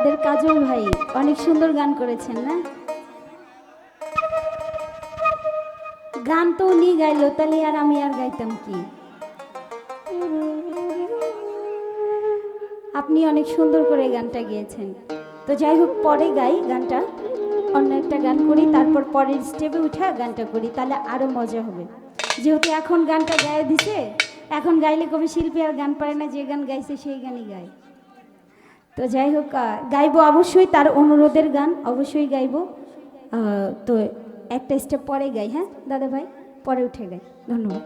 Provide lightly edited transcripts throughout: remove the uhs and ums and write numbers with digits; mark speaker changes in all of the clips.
Speaker 1: আমাদের কাজল ভাই অনেক সুন্দর গান করেছেন না? গান তো উনি গাইলো, তাহলে আর আমি আর গাইতাম কি? আপনি অনেক সুন্দর করে গানটা গেয়েছেন। তো যাই হোক, পরে গাই গানটা, অন্য একটা গান করি, তারপর পরের স্টেপে উঠে গানটা করি, তাহলে আরো মজা হবে। যেহেতু এখন গানটা গায়ে দিছে, এখন গাইলে কবি শিল্পী আর গান পারে না, যে গান গাইছে সেই গানই গায়। তো যাই হোক, গাইবো অবশ্যই, তার অনুরোধের গান অবশ্যই গাইবো। তো একটা স্টেপ পরে গাই, হ্যাঁ দাদা ভাই, পরে উঠে গাই। ধন্যবাদ।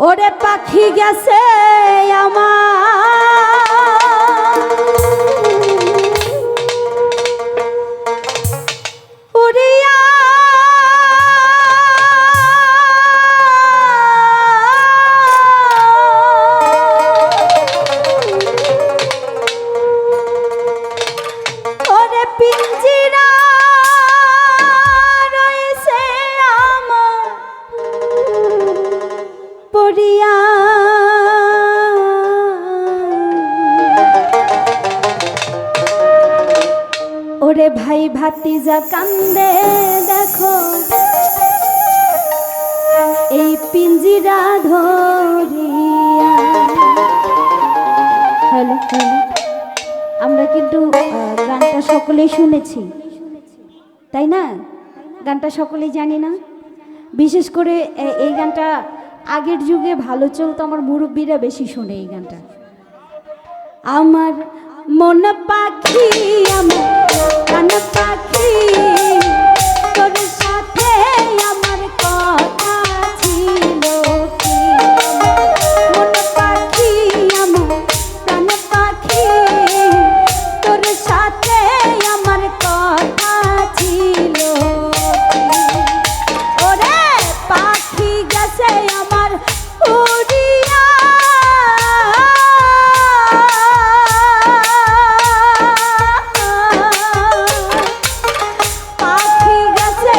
Speaker 1: ওরে পাখি গেছে আমার উড়িয়া, ওরে পিঞ্জিরা রয়েছে আমার পড়িয়া। ওরে ভাই ভাতিজা কান্দে দেখো, এই পিঞ্জিরা ধরিয়া। হ্যালো হ্যালো, আমরা কিন্তু গানটা সকলেই শুনেছি, তাই না? গানটা সকলেই জানি না? বিশেষ করে এই গানটা আগের যুগে ভালো চলতো, আমার মুরব্বীরা বেশি শোনে এই গানটা। আমার মন পাখি, আমার কান পাখি, তোর সাথে আমার কথা ছিল কি? মন পাখি, আমার কান পাখি, তোর সাথে আমার কথা ছিল কি? ওরে পাখি গেছে আমার উড়িয়া, পাখি গেছে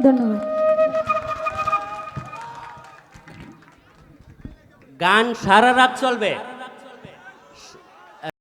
Speaker 1: ধন্যবাদ।
Speaker 2: গান সারা রাত চলবে।